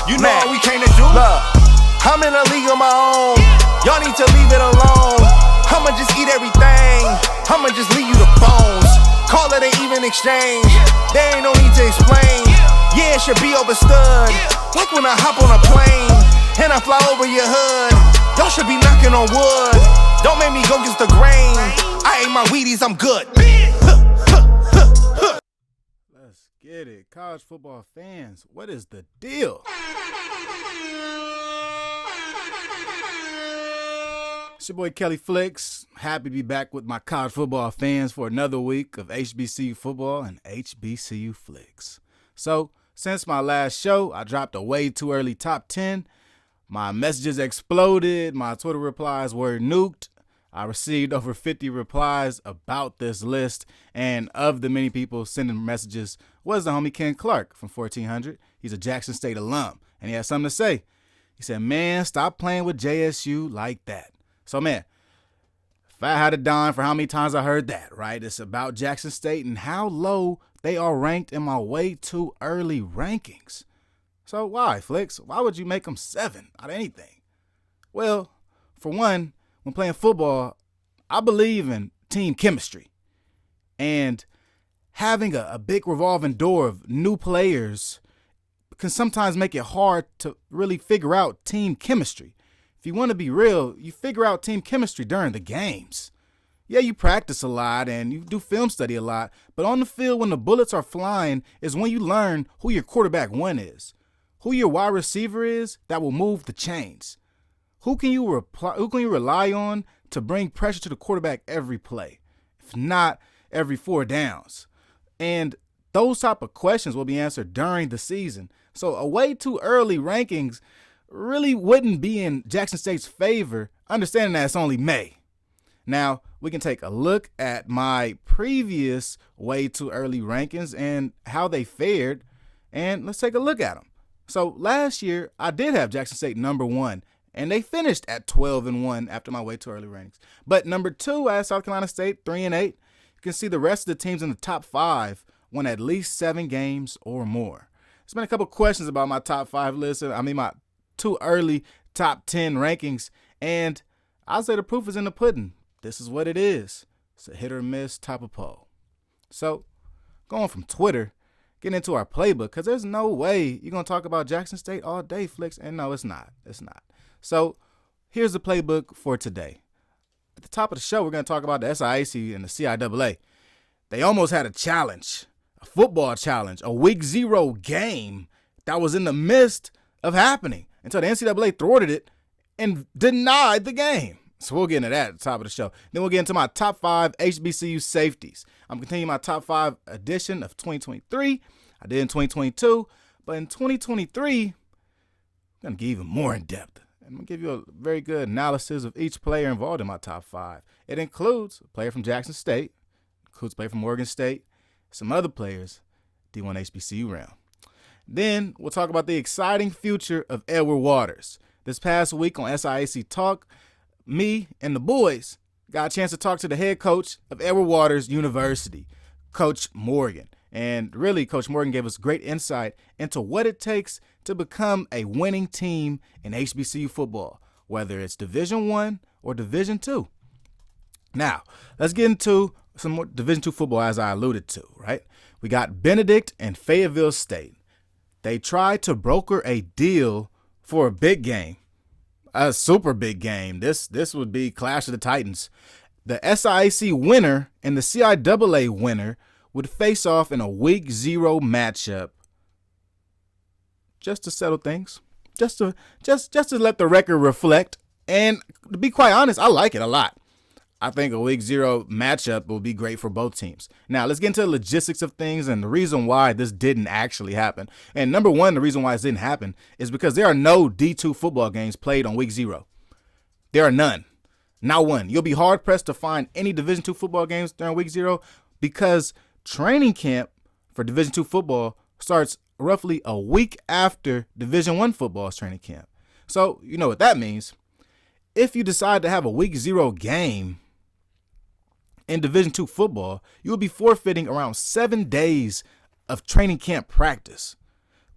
You know what we came to do? Look, I'm in a league of my own. Y'all need to leave it alone. I'ma just eat everything. I'ma just leave you the bones. Call it an even exchange. There ain't no need to explain. Yeah, it should be overstood. Like when I hop on a plane and I fly over your hood. Y'all should be knocking on wood. Don't make me go against the grain. I ate my Wheaties, I'm good. Let's get it. College football fans, what is the deal? It's your boy Kelly Flicks. Happy to be back with my college football fans for another week of HBCU football and HBCU Flicks. So, since my last show, I dropped a way too early top 10. My messages exploded. My Twitter replies were nuked. I received over 50 replies about this list. And of the many people sending messages was the homie Ken Clark from 1400. He's a Jackson State alum. And he had something to say. He said, man, stop playing with JSU like that. So, man, if I had a dime for how many times I heard that, right? It's about Jackson State and how low they are ranked in my way too early rankings. So why, Flicks? Why would you make them 7 out of anything? Well, for one, when playing football, I believe in team chemistry. And having a big revolving door of new players can sometimes make it hard to really figure out team chemistry. If you want to be real, you figure out team chemistry during the games. Yeah, you practice a lot and you do film study a lot, but on the field when the bullets are flying is when you learn who your quarterback one is, who your wide receiver is that will move the chains. Who can you rely on to bring pressure to the quarterback every play, if not every 4 downs? And those type of questions will be answered during the season. So a way too early rankings really wouldn't be in Jackson State's favor, understanding that it's only May. Now, we can take a look at my previous way too early rankings and how they fared, and let's take a look at them. So last year, I did have Jackson State number 1, and they finished at 12-1 after my way too early rankings. But number 2, I had South Carolina State 3-8. You can see the rest of the teams in the top 5 won at least 7 games or more. There's been a couple questions about my top 5 list. My too early top 10 rankings, and I'll say the proof is in the pudding. This is what it is. It's a hit or miss type of poll. So, going from Twitter, getting into our playbook, because there's no way you're going to talk about Jackson State all day, Flicks, and no, it's not. It's not. So, here's the playbook for today. At the top of the show, we're going to talk about the SIAC and the CIAA. They almost had a challenge, a football challenge, a week 0 game that was in the midst of happening until the NCAA thwarted it and denied the game. So we'll get into that at the top of the show. Then we'll get into my top 5 HBCU safeties. I'm continuing my top 5 edition of 2023. I did in 2022, but in 2023, I'm going to get even more in depth. I'm going to give you a very good analysis of each player involved in my top 5. It includes a player from Jackson State, includes a player from Oregon State, some other players, D1 HBCU round. Then we'll talk about the exciting future of Edward Waters. This past week on SIAC Talk, me and the boys got a chance to talk to the head coach of Edward Waters University, Coach Morgan. And really, Coach Morgan gave us great insight into what it takes to become a winning team in HBCU football, whether it's Division I or Division II. Now, let's get into some more Division II football as I alluded to, right? We got Benedict and Fayetteville State. They tried to broker a deal for a big game. A super big game. This would be Clash of the Titans. The SIAC winner and the CIAA winner would face off in a week 0 matchup just to settle things, just to let the record reflect. And to be quite honest, I like it a lot. I think a week 0 matchup will be great for both teams. Now, let's get into the logistics of things and the reason why this didn't actually happen. And number 1, the reason why this didn't happen is because there are no D2 football games played on week 0. There are none. Not one. You'll be hard-pressed to find any Division II football games during week 0 because training camp for Division II football starts roughly a week after Division I football's training camp. So, you know what that means. If you decide to have a week 0 game in Division II football, you will be forfeiting around 7 days of training camp practice,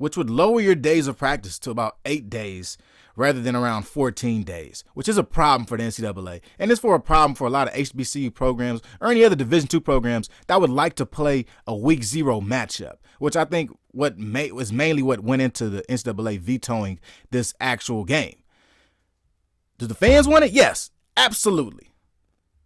which would lower your days of practice to about 8 days rather than around 14 days, which is a problem for the NCAA. And it's a problem for a lot of HBCU programs or any other Division II programs that would like to play a week 0 matchup, which I think was mainly what went into the NCAA vetoing this actual game. Do the fans want it? Yes, absolutely.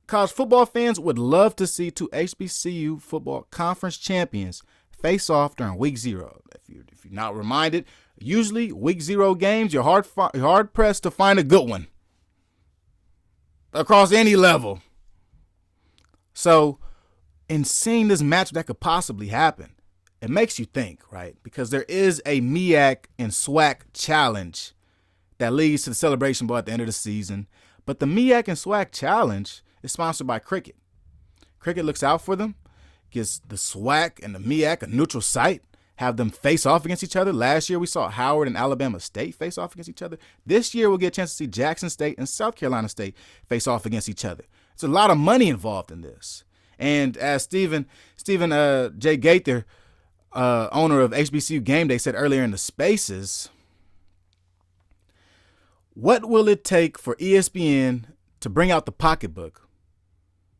College football fans would love to see two HBCU football conference champions face off during week 0. If you're not reminded, usually week 0 games, you're hard pressed to find a good one across any level. So in seeing this match that could possibly happen, it makes you think, right? Because there is a MEAC and SWAC challenge that leads to the Celebration Bowl at the end of the season. But the MEAC and SWAC challenge is sponsored by Cricket. Cricket looks out for them, gives the SWAC and the MEAC a neutral site, have them face off against each other. Last year we saw Howard and Alabama State face off against each other. This year we'll get a chance to see Jackson State and South Carolina State face off against each other. It's a lot of money involved in this. And as Stephen J. Gaither, owner of HBCU Game Day, said earlier in the Spaces, what will it take for ESPN to bring out the pocketbook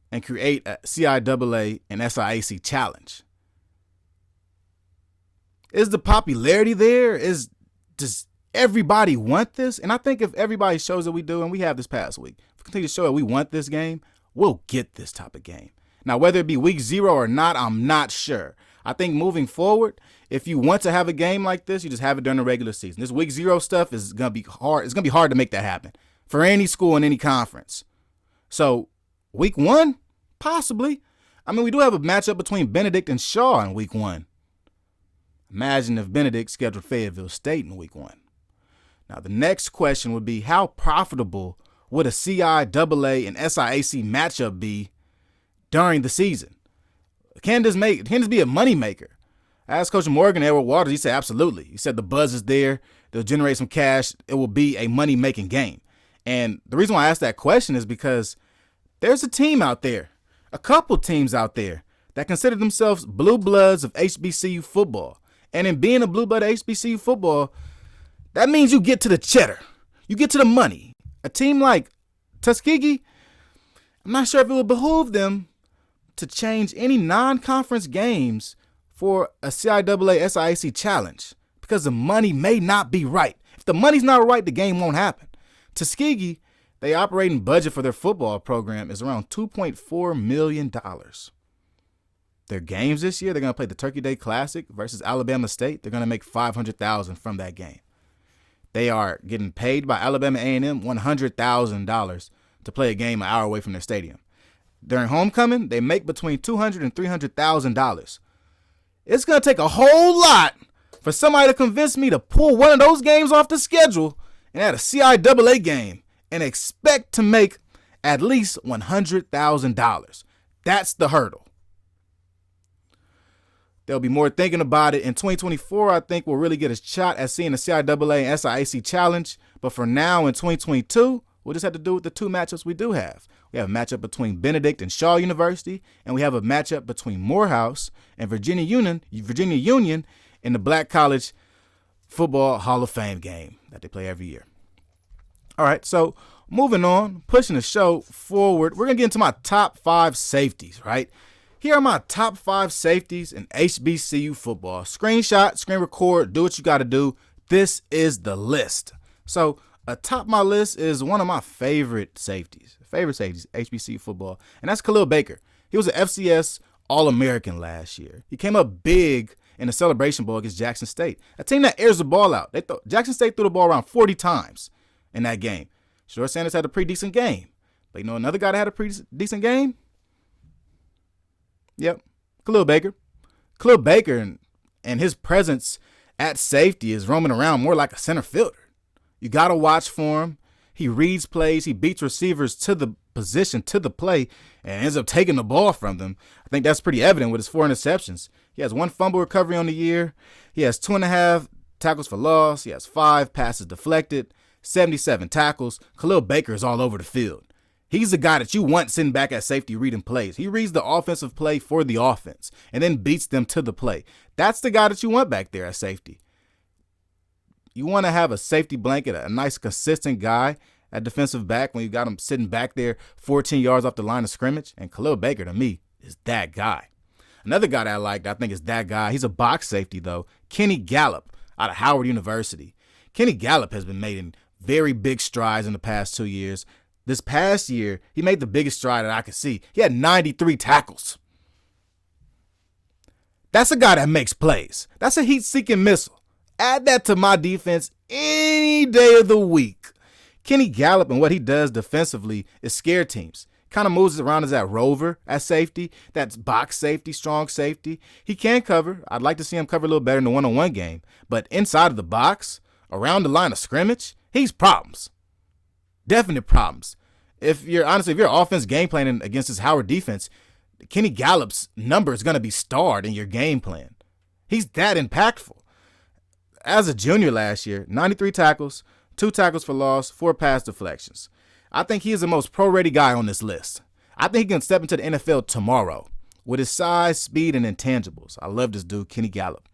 and create a CIAA and SIAC challenge? Is the popularity there? Does everybody want this? And I think if everybody shows that we do, and we have this past week, if we continue to show that we want this game, we'll get this type of game. Now, whether it be week 0 or not, I'm not sure. I think moving forward, if you want to have a game like this, you just have it during the regular season. This week 0 stuff is going to be hard. It's going to be hard to make that happen for any school in any conference. So week 1, possibly. I mean, we do have a matchup between Benedict and Shaw in week 1. Imagine if Benedict scheduled Fayetteville State in week 1. Now, the next question would be, how profitable would a CIAA and SIAC matchup be during the season? Can this be a moneymaker? I asked Coach Morgan, Edward Waters, he said absolutely. He said the buzz is there. They'll generate some cash. It will be a money-making game. And the reason why I asked that question is because there's a team out there, a couple teams out there that consider themselves blue bloods of HBCU football. And in being a blue blood of HBCU football, that means you get to the cheddar. You get to the money. A team like Tuskegee, I'm not sure if it would behoove them to change any non-conference games for a CIAA SIAC challenge because the money may not be right. If the money's not right, the game won't happen. Tuskegee, they operating budget for their football program is around $2.4 million. Their games this year, they're going to play the Turkey Day Classic versus Alabama State. They're going to make $500,000 from that game. They are getting paid by Alabama A&M $100,000 to play a game an hour away from their stadium. During homecoming, they make between $200,000 and $300,000. It's going to take a whole lot for somebody to convince me to pull one of those games off the schedule and add a CIAA game and expect to make at least $100,000. That's the hurdle. There'll be more thinking about it. In 2024, I think we'll really get a shot at seeing the CIAA and SIAC challenge. But for now, in 2022, we'll just have to do with the two matchups we do have. We have a matchup between Benedict and Shaw University, and we have a matchup between Morehouse and Virginia Union in the Black College Football Hall of Fame game that they play every year. All right, so moving on, pushing the show forward, we're going to get into my top 5 safeties, right? Here are my top 5 safeties in HBCU football. Screenshot, screen record, do what you got to do. This is the list. So atop my list is one of my favorite safeties, HBCU football, and that's Khalil Baker. He was an FCS All-American last year. He came up big in the Celebration Bowl against Jackson State, a team that airs the ball out. Jackson State threw the ball around 40 times in that game. Short Sanders had a pretty decent game. But you know another guy that had a pretty decent game? Yep, Khalil Baker. Khalil Baker and his presence at safety is roaming around more like a center fielder. You got to watch for him. He reads plays. He beats receivers to the position, to the play, and ends up taking the ball from them. I think that's pretty evident with his 4 interceptions. He has 1 fumble recovery on the year. He has 2.5 tackles for loss. He has 5 passes deflected, 77 tackles. Khalil Baker is all over the field. He's the guy that you want sitting back at safety reading plays. He reads the offensive play for the offense and then beats them to the play. That's the guy that you want back there at safety. you want to have a safety blanket, a nice consistent guy at defensive back when you got him sitting back there 14 yards off the line of scrimmage. And Khalil Baker, to me, is that guy. Another guy that I like, I think is that guy. He's a box safety, though. Kenny Gallup out of Howard University. Kenny Gallup has been making very big strides in the past 2 years. This past year, he made the biggest stride that I could see. He had 93 tackles. That's a guy that makes plays. That's a heat-seeking missile. Add that to my defense any day of the week. Kenny Gallup and what he does defensively is scare teams. Kind of moves around as that rover at safety. That's box safety, strong safety. He can cover. I'd like to see him cover a little better in the one-on-one game. But inside of the box, around the line of scrimmage, he's problems. Definite problems. If you're offense game planning against this Howard defense, Kenny Gallup's number is going to be starred in your game plan. He's that impactful. As a junior last year, 93 tackles, 2 tackles for loss, 4 pass deflections. I think he is the most pro-ready guy on this list. I think he can step into the NFL tomorrow with his size, speed, and intangibles. I love this dude, Kenny Gallup.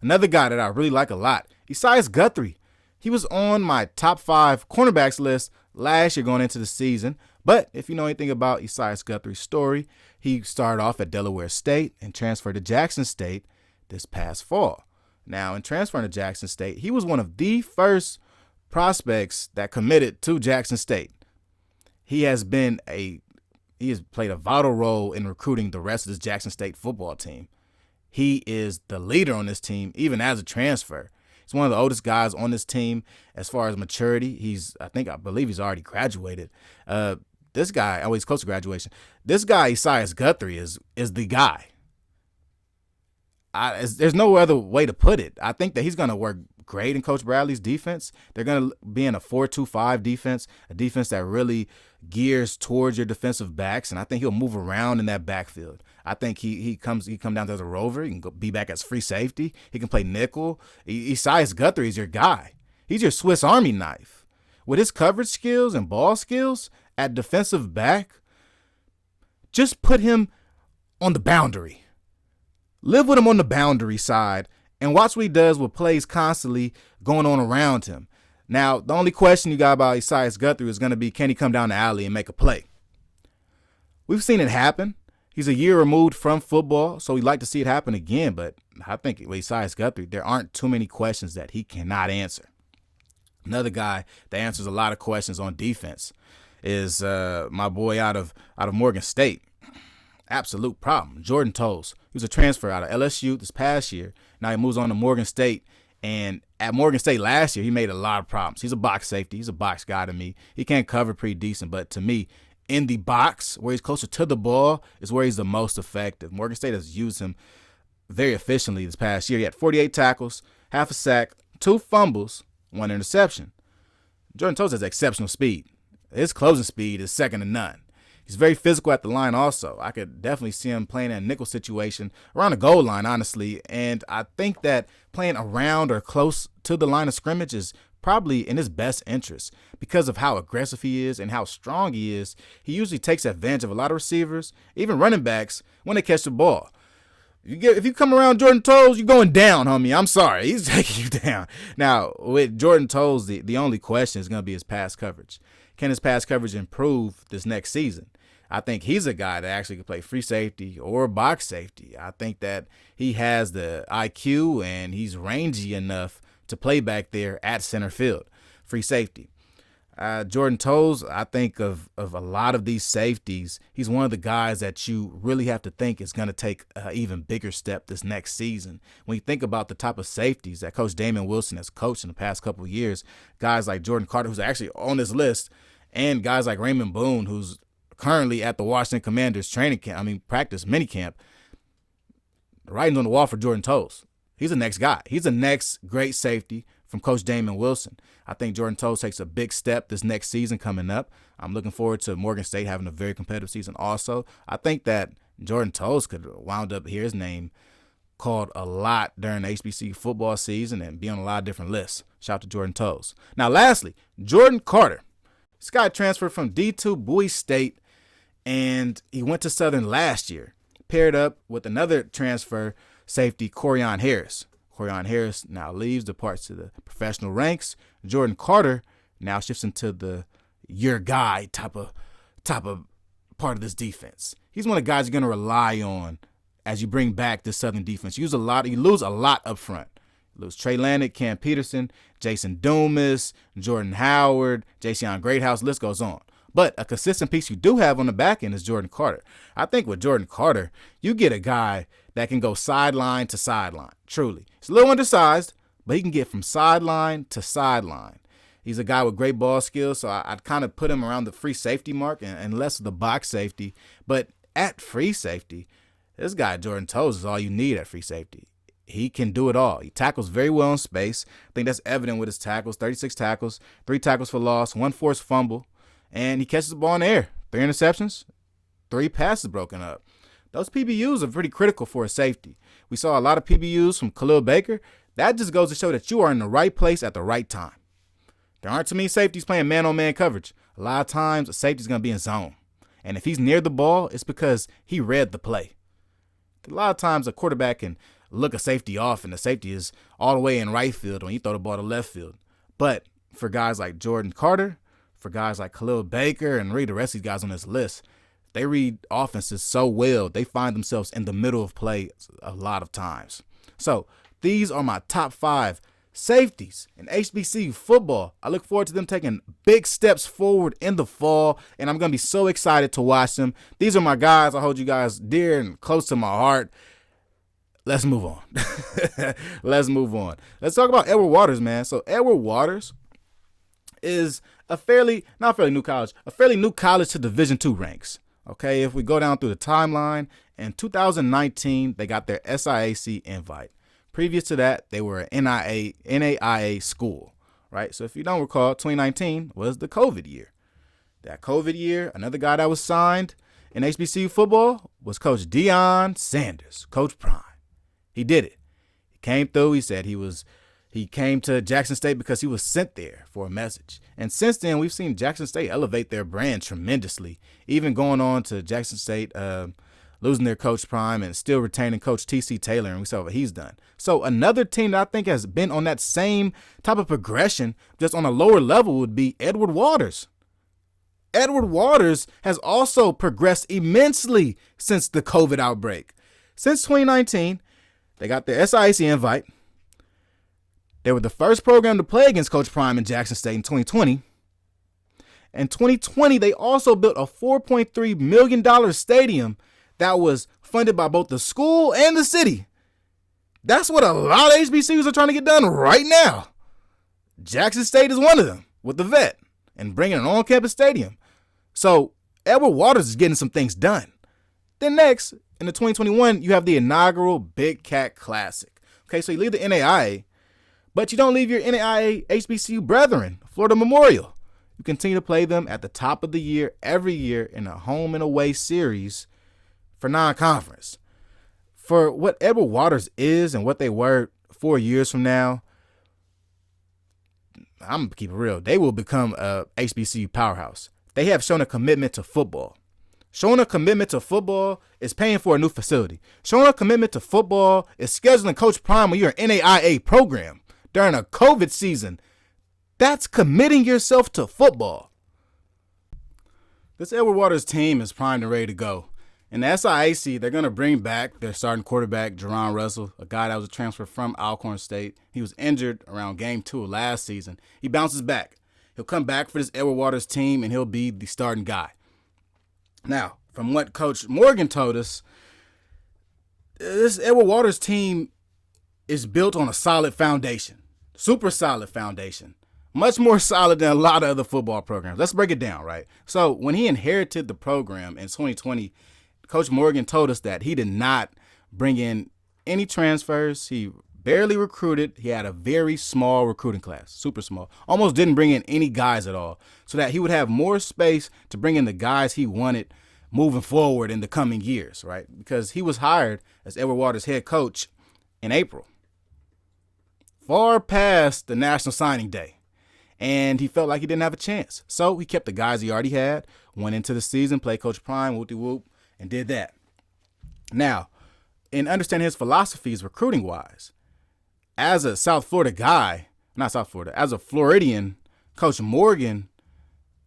Another guy that I really like a lot, Isaias Guthrie. He was on my top 5 cornerbacks list last year going into the season. But if you know anything about Isaias Guthrie's story, he started off at Delaware State and transferred to Jackson State this past fall. Now, in transferring to Jackson State, he was one of the first prospects that committed to Jackson State. He has played a vital role in recruiting the rest of this Jackson State football team. He is the leader on this team, even as a transfer. He's one of the oldest guys on this team as far as maturity. I believe he's already graduated. This guy, he's close to graduation. This guy, Isaias Guthrie, is the guy. There's no other way to put it. I think that he's going to work great in Coach Bradley's defense. They're going to be in a 4-2-5 defense, a defense that really gears towards your defensive backs, and I think he'll move around in that backfield. I think he come down as a rover. He can be back as free safety. He can play nickel. Isaias Guthrie is your guy. He's your Swiss Army knife. With his coverage skills and ball skills at defensive back, just put him on the boundary. Live with him on the boundary side and watch what he does with plays constantly going on around him. Now, the only question you got about Isaias Guthrie is going to be, can he come down the alley and make a play? We've seen it happen. He's a year removed from football, so we'd like to see it happen again. But I think with Isaias Guthrie, there aren't too many questions that he cannot answer. Another guy that answers a lot of questions on defense is my boy out of Morgan State. Absolute problem. Jordan Toles. He was a transfer out of LSU this past year. Now he moves on to Morgan State. And at Morgan State last year, he made a lot of problems. He's a box safety. He's a box guy to me. He can't cover pretty decent. But to me, in the box, where he's closer to the ball, is where he's the most effective. Morgan State has used him very efficiently this past year. He had 48 tackles, half a sack, 2 fumbles, 1 interception. Jordan Toles has exceptional speed. His closing speed is second to none. He's very physical at the line also. I could definitely see him playing in a nickel situation around the goal line, honestly. And I think that playing around or close to the line of scrimmage is probably in his best interest because of how aggressive he is and how strong he is. He usually takes advantage of a lot of receivers, even running backs, when they catch the ball. If you come around Jordan Toles, you're going down, homie. I'm sorry. He's taking you down. Now, with Jordan Toles, the only question is going to be his pass coverage. Can his pass coverage improve this next season? I think he's a guy that actually can play free safety or box safety. I think that he has the IQ and he's rangy enough to play back there at center field, free safety. Jordan Toles, I think of a lot of these safeties, he's one of the guys that you really have to think is going to take an even bigger step this next season. When you think about the type of safeties that Coach Damon Wilson has coached in the past couple of years, guys like Jordan Carter, who's actually on this list, and guys like Raymond Boone, who's currently at the Washington Commanders practice minicamp, the writing's on the wall for Jordan Toles. He's the next guy. He's the next great safety from Coach Damon Wilson. I think Jordan Toles takes a big step this next season coming up. I'm looking forward to Morgan State having a very competitive season also. I think that Jordan Toles could wound up hear his name called a lot during the HBCU football season and be on a lot of different lists. Shout out to Jordan Toles. Now, lastly, Jordan Carter. This guy transferred from D2 Bowie State, and he went to Southern last year, paired up with another transfer safety, Corian Harris. Corian Harris now leaves, departs to the professional ranks. Jordan Carter now shifts into the your guy type of part of this defense. He's one of the guys you're going to rely on as you bring back this Southern defense. You lose a lot up front. You lose Trey Lannick, Cam Peterson, Jason Dumas, Jordan Howard, Jason Greathouse, list goes on. But a consistent piece you do have on the back end is Jordan Carter. I think with Jordan Carter, you get a guy that can go sideline to sideline, truly. He's a little undersized, but he can get from sideline to sideline. He's a guy with great ball skills, so I'd kind of put him around the free safety mark and less of the box safety. But at free safety, this guy, Jordan Toes, is all you need at free safety. He can do it all. He tackles very well in space. I think that's evident with his tackles, 36 tackles, 3 tackles for loss, 1 forced fumble. And he catches the ball in the air. 3 interceptions, 3 passes broken up. Those PBUs are pretty critical for a safety. We saw a lot of PBUs from Khalil Baker. That just goes to show that you are in the right place at the right time. There aren't too many safeties playing man-on-man coverage. A lot of times, a safety's going to be in zone. And if he's near the ball, it's because he read the play. A lot of times, a quarterback can look a safety off, and the safety is all the way in right field when you throw the ball to left field. But for guys like Jordan Carter, for guys like Khalil Baker, and really the rest of these guys on this list, they read offenses so well, they find themselves in the middle of play a lot of times. So these are my top 5 safeties in HBCU football. I look forward to them taking big steps forward in the fall, and I'm going to be so excited to watch them. These are my guys. I hold you guys dear and close to my heart. Let's move on. Let's move on. Let's talk about Edward Waters, man. So Edward Waters is a fairly new college to Division II ranks. Okay, if we go down through the timeline, in 2019, they got their SIAC invite. Previous to that, they were an NAIA school, right? So if you don't recall, 2019 was the COVID year. That COVID year, another guy that was signed in HBCU football was Coach Deion Sanders, Coach Prime. He did it. He came through. He said he came to Jackson State because he was sent there for a message. And since then, we've seen Jackson State elevate their brand tremendously, even going on to Jackson State, losing their Coach Prime and still retaining Coach T.C. Taylor, and we saw what he's done. So another team that I think has been on that same type of progression, just on a lower level, would be Edward Waters. Edward Waters has also progressed immensely since the COVID outbreak. Since 2019, they got their SIAC invite. They were the first program to play against Coach Prime in Jackson State in 2020. In 2020, they also built a $4.3 million stadium that was funded by both the school and the city. That's what a lot of HBCUs are trying to get done right now. Jackson State is one of them with the vet and bringing an on-campus stadium. So Edward Waters is getting some things done. Then next, in the 2021, you have the inaugural Big Cat Classic. Okay, so you leave the NAIA, but you don't leave your NAIA HBCU brethren, Florida Memorial. You continue to play them at the top of the year every year in a home and away series for non-conference. For what Edward Waters is and what they were 4 years from now, I'm going to keep it real. They will become a HBCU powerhouse. They have shown a commitment to football. Showing a commitment to football is paying for a new facility. Showing a commitment to football is scheduling Coach Prime when you're an NAIA program during a COVID season. That's committing yourself to football. This Edward Waters team is primed and ready to go. In the SIAC, they're going to bring back their starting quarterback, Jerron Russell, a guy that was a transfer from Alcorn State. He was injured around game 2 of last season. He bounces back. He'll come back for this Edward Waters team, and he'll be the starting guy. Now, from what Coach Morgan told us, this Edward Waters team is built on a solid foundation, super solid foundation, much more solid than a lot of other football programs. Let's break it down, right? So when he inherited the program in 2020, Coach Morgan told us that he did not bring in any transfers. He barely recruited. He had a very small recruiting class, super small. Almost didn't bring in any guys at all, so that he would have more space to bring in the guys he wanted moving forward in the coming years, right? Because he was hired as Edward Waters' head coach in April, far past the National Signing Day, and he felt like he didn't have a chance. So he kept the guys he already had, went into the season, played Coach Prime, whoop-de-whoop, and did that. Now, in understanding his philosophies recruiting-wise, as a South Florida guy, not South Florida, as a Floridian, Coach Morgan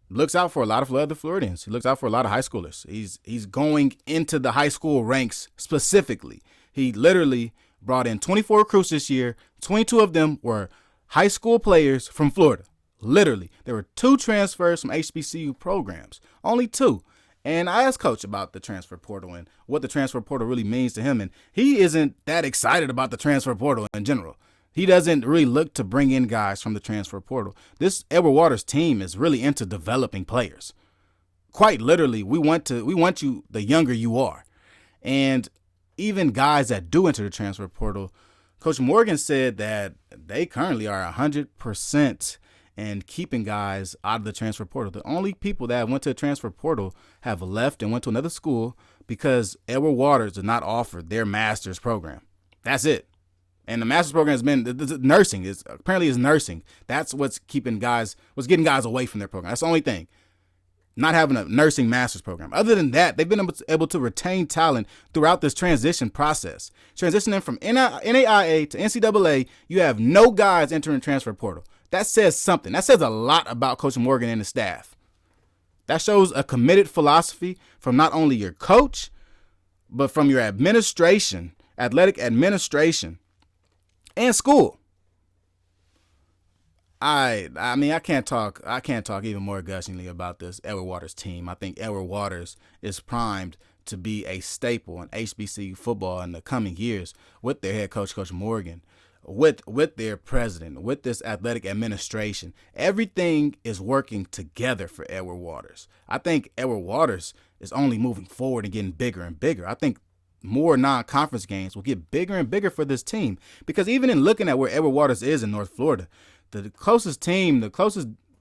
looks out for a lot of other Floridians. He looks out for a lot of high schoolers. He's going into the high school ranks specifically. He literally brought in 24 recruits this year. 22 of them were high school players from Florida. Literally. There were 2 transfers from HBCU programs. Only 2. And I asked Coach about the transfer portal and what the transfer portal really means to him. And he isn't that excited about the transfer portal in general. He doesn't really look to bring in guys from the transfer portal. This Edward Waters team is really into developing players. Quite literally, we want you the younger you are. And even guys that do enter the transfer portal, Coach Morgan said that they currently are 100% in keeping guys out of the transfer portal. The only people that went to the transfer portal have left and went to another school because Edward Waters did not offer their master's program. That's it. And the master's program has been nursing. Apparently is nursing. That's what's getting guys away from their program. That's the only thing. Not having a nursing master's program. Other than that, they've been able to retain talent throughout this transition process. Transitioning from NAIA to NCAA, you have no guys entering the transfer portal. That says something. That says a lot about Coach Morgan and the staff. That shows a committed philosophy from not only your coach, but from your administration, athletic administration, and school. I mean, I can't talk even more gushingly about this Edward Waters team. I think Edward Waters is primed to be a staple in HBCU football in the coming years with their head coach, Coach Morgan, with their president, with this athletic administration. Everything is working together for Edward Waters. I think Edward Waters is only moving forward and getting bigger and bigger. I think more non-conference games will get bigger and bigger for this team because even in looking at where Edward Waters is in North Florida, the closest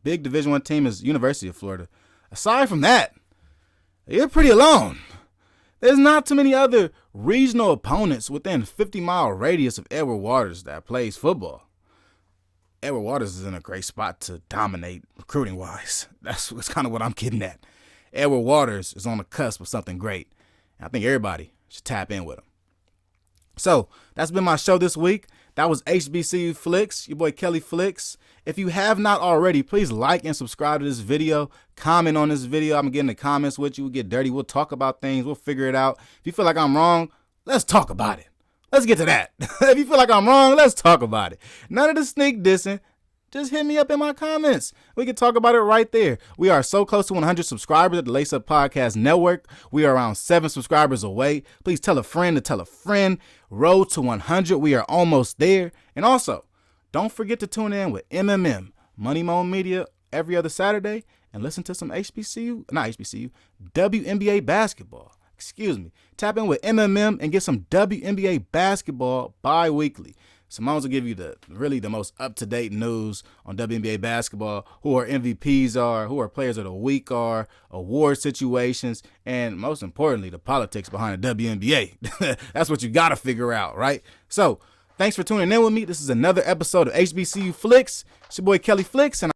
big Division I team is University of Florida. Aside from that, you're pretty alone. There's not too many other regional opponents within 50-mile radius of Edward Waters that plays football. Edward Waters is in a great spot to dominate recruiting-wise. That's kind of what I'm getting at. Edward Waters is on the cusp of something great. I think everybody should tap in with him. So that's been my show this week. That was HBCU Flicks, your boy Kelly Flicks. If you have not already, please like and subscribe to this video. Comment on this video. I'm going to get in the comments with you. We'll get dirty. We'll talk about things. We'll figure it out. If you feel like I'm wrong, let's talk about it. Let's get to that. If you feel like I'm wrong, let's talk about it. None of the sneak dissing. Just hit me up in my comments. We can talk about it right there. We are so close to 100 subscribers at the Lace Up Podcast Network. We are around 7 subscribers away. Please tell a friend to tell a friend. Road to 100. We are almost there. And also, don't forget to tune in with Money Mo Media every other Saturday and listen to some WNBA basketball. Tap in with and get some WNBA basketball bi-weekly. Simone's will give you the most up-to-date news on WNBA basketball, who our MVPs are, who our players of the week are, award situations, and most importantly, the politics behind the WNBA. That's what you got to figure out, right? So, thanks for tuning in with me. This is another episode of HBCU Flicks. It's your boy Kelly Flicks, and